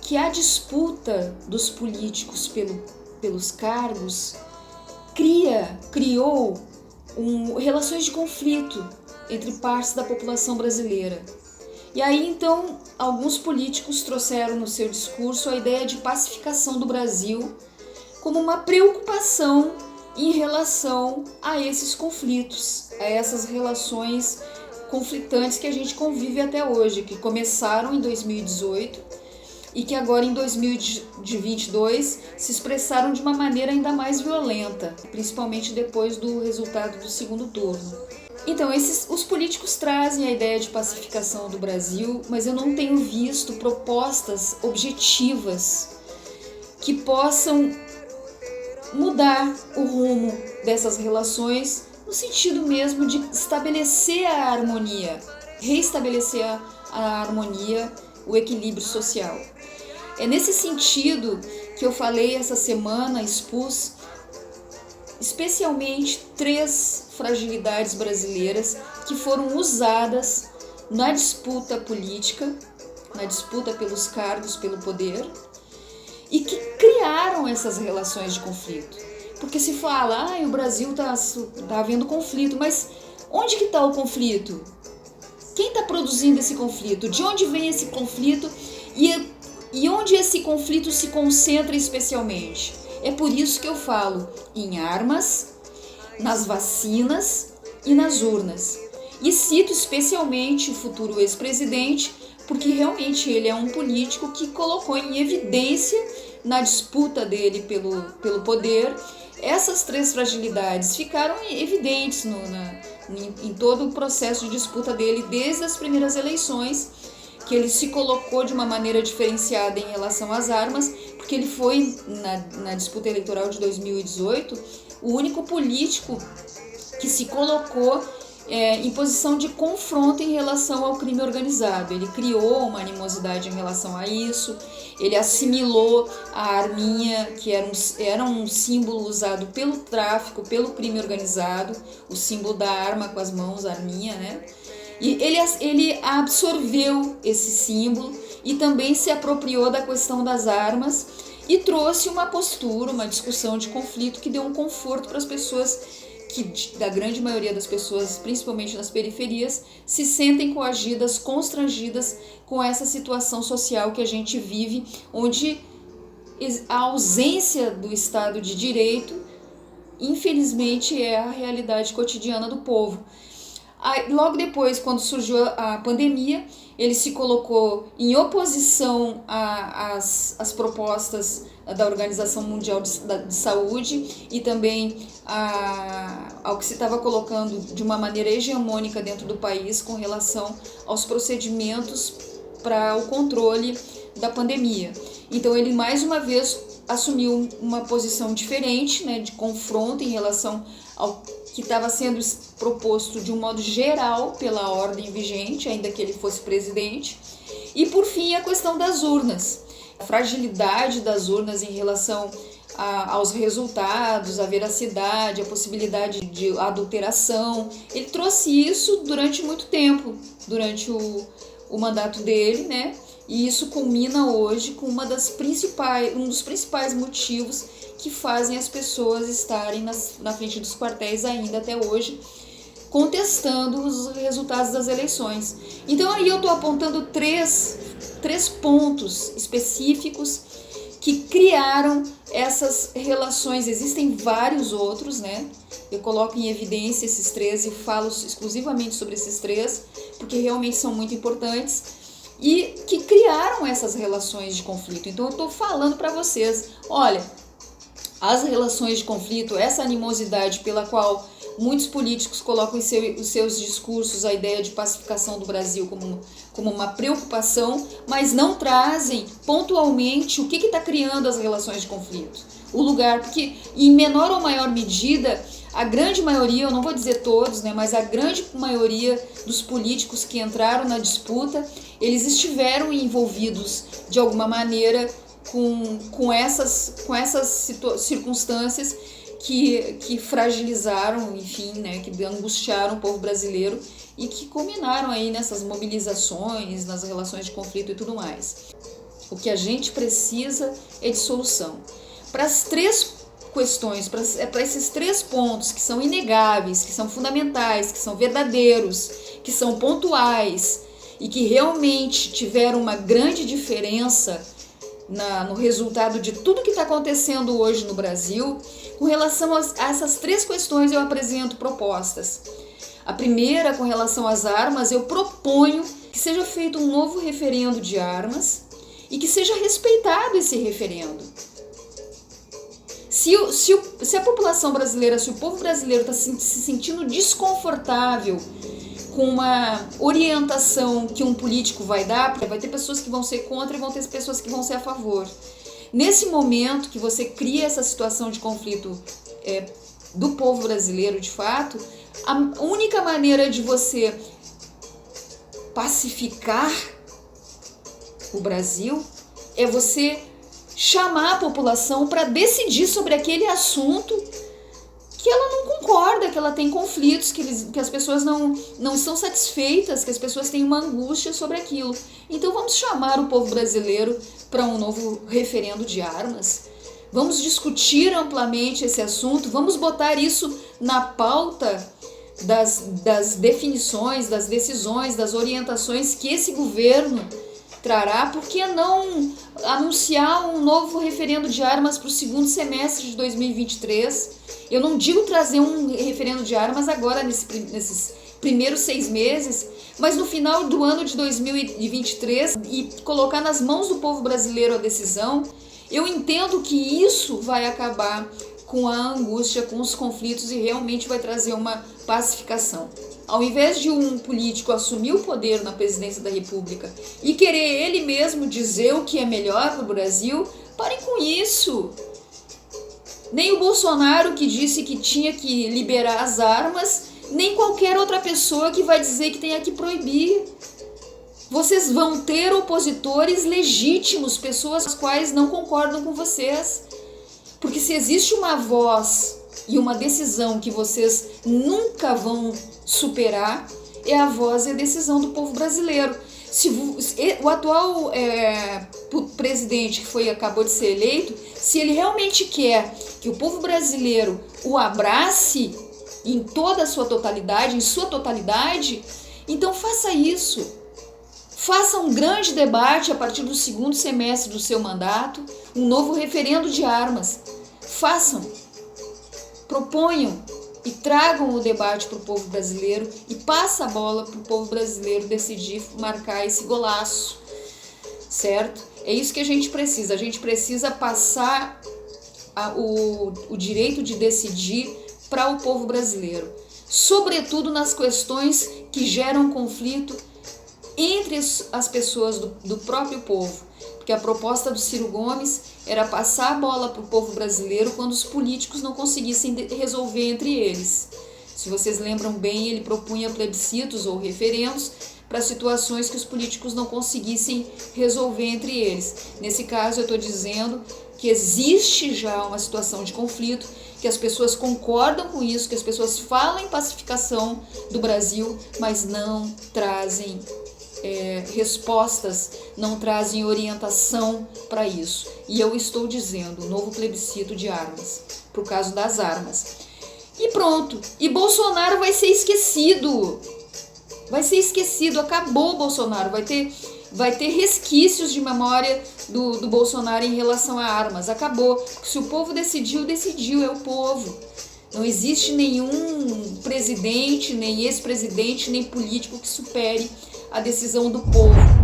que a disputa dos políticos pelos cargos criou relações de conflito entre partes da população brasileira. E aí, então, alguns políticos trouxeram no seu discurso a ideia de pacificação do Brasil como uma preocupação em relação a esses conflitos, a essas relações conflitantes que a gente convive até hoje, que começaram em 2018 e que agora em 2022 se expressaram de uma maneira ainda mais violenta, principalmente depois do resultado do segundo turno. Então, os políticos trazem a ideia de pacificação do Brasil, mas eu não tenho visto propostas objetivas que possam mudar o rumo dessas relações no sentido mesmo de estabelecer a harmonia, reestabelecer a harmonia, o equilíbrio social. É nesse sentido que eu falei essa semana, expus especialmente 3 fragilidades brasileiras que foram usadas na disputa política, na disputa pelos cargos, pelo poder, e que criaram essas relações de conflito. Porque se fala, o Brasil está havendo conflito, mas onde que está o conflito? Quem está produzindo esse conflito? De onde vem esse conflito? E onde esse conflito se concentra especialmente? É por isso que eu falo em armas, nas vacinas e nas urnas. E cito especialmente o futuro ex-presidente, porque realmente ele é um político que colocou em evidência na disputa dele pelo poder. Essas 3 fragilidades ficaram evidentes em todo o processo de disputa dele, desde as primeiras eleições, que ele se colocou de uma maneira diferenciada em relação às armas, porque ele foi, na disputa eleitoral de 2018, o único político que se colocou em posição de confronto em relação ao crime organizado. Ele criou uma animosidade em relação a isso, ele assimilou a arminha, que era um símbolo usado pelo tráfico, pelo crime organizado, o símbolo da arma com as mãos, a arminha, né? E ele absorveu esse símbolo e também se apropriou da questão das armas e trouxe uma postura, uma discussão de conflito que deu um conforto para as pessoas, que da grande maioria das pessoas, principalmente nas periferias, se sentem coagidas, constrangidas com essa situação social que a gente vive, onde a ausência do Estado de Direito, infelizmente, é a realidade cotidiana do povo. Logo depois, quando surgiu a pandemia, ele se colocou em oposição às propostas da Organização Mundial de Saúde e também ao que se estava colocando de uma maneira hegemônica dentro do país com relação aos procedimentos para o controle da pandemia. Então ele mais uma vez assumiu uma posição diferente, né, de confronto em relação ao que estava sendo proposto de um modo geral pela ordem vigente, ainda que ele fosse presidente. E por fim a questão das urnas, a fragilidade das urnas em relação aos resultados, a veracidade, a possibilidade de adulteração. Ele trouxe isso durante muito tempo, durante o mandato dele, né? E isso culmina hoje com um dos principais motivos que fazem as pessoas estarem na frente dos quartéis ainda até hoje, contestando os resultados das eleições. Então aí eu estou apontando três pontos específicos que criaram essas relações. Existem vários outros, né? Eu coloco em evidência esses 3 e falo exclusivamente sobre esses 3, porque realmente são muito importantes e que criaram essas relações de conflito. Então eu estou falando para vocês, olha, as relações de conflito, essa animosidade pela qual muitos políticos colocam em os seus discursos a ideia de pacificação do Brasil como uma preocupação, mas não trazem pontualmente o que está criando as relações de conflito. O lugar, porque em menor ou maior medida, a grande maioria, eu não vou dizer todos, né, mas a grande maioria dos políticos que entraram na disputa, eles estiveram envolvidos de alguma maneira com essas circunstâncias que fragilizaram, enfim, né, que angustiaram o povo brasileiro e que culminaram aí nessas mobilizações, nas relações de conflito e tudo mais. O que a gente precisa é de solução. Para as três questões, para esses 3 pontos que são inegáveis, que são fundamentais, que são verdadeiros, que são pontuais e que realmente tiveram uma grande diferença no resultado de tudo que está acontecendo hoje no Brasil, com relação a essas 3 questões eu apresento propostas. A primeira, com relação às armas, eu proponho que seja feito um novo referendo de armas e que seja respeitado esse referendo. Se a população brasileira, se o povo brasileiro está se sentindo desconfortável com uma orientação que um político vai dar, porque vai ter pessoas que vão ser contra e vão ter pessoas que vão ser a favor. Nesse momento que você cria essa situação de conflito do povo brasileiro, de fato, a única maneira de você pacificar o Brasil é você chamar a população para decidir sobre aquele assunto que ela não concorda, que ela tem conflitos, que as pessoas não estão satisfeitas, que as pessoas têm uma angústia sobre aquilo. Então vamos chamar o povo brasileiro para um novo referendo de armas, vamos discutir amplamente esse assunto, vamos botar isso na pauta das definições, das decisões, das orientações que esse governo trará. Por que não anunciar um novo referendo de armas para o segundo semestre de 2023? Eu não digo trazer um referendo de armas agora, nesses primeiros 6 meses, mas no final do ano de 2023 e colocar nas mãos do povo brasileiro a decisão. Eu entendo que isso vai acabar com a angústia, com os conflitos e realmente vai trazer uma pacificação. Ao invés de um político assumir o poder na presidência da República e querer ele mesmo dizer o que é melhor para o Brasil, parem com isso. Nem o Bolsonaro, que disse que tinha que liberar as armas, nem qualquer outra pessoa que vai dizer que tenha que proibir. Vocês vão ter opositores legítimos, pessoas as quais não concordam com vocês. Porque se existe uma voz e uma decisão que vocês nunca vão superar, é a voz e a decisão do povo brasileiro. Se o atual presidente que acabou de ser eleito, se ele realmente quer que o povo brasileiro o abrace em toda a sua totalidade, então faça isso. Faça um grande debate a partir do segundo semestre do seu mandato, um novo referendo de armas. Façam, proponham e tragam o debate para o povo brasileiro e passa a bola para o povo brasileiro decidir marcar esse golaço, certo? É isso que a gente precisa passar o direito de decidir para o povo brasileiro, sobretudo nas questões que geram conflito entre as pessoas do próprio povo, porque a proposta do Ciro Gomes era passar a bola para o povo brasileiro quando os políticos não conseguissem resolver entre eles. Se vocês lembram bem, ele propunha plebiscitos ou referendos para situações que os políticos não conseguissem resolver entre eles. Nesse caso, eu estou dizendo que existe já uma situação de conflito, que as pessoas concordam com isso, que as pessoas falam em pacificação do Brasil, mas não trazem respostas, não trazem orientação para isso. E eu estou dizendo, novo plebiscito de armas, por caso das armas. E pronto, e Bolsonaro vai ser esquecido. Acabou o Bolsonaro, vai ter resquícios de memória do Bolsonaro em relação a armas, acabou. Se o povo decidiu, é o povo. Não existe nenhum presidente, nem ex-presidente, nem político que supere a decisão do povo.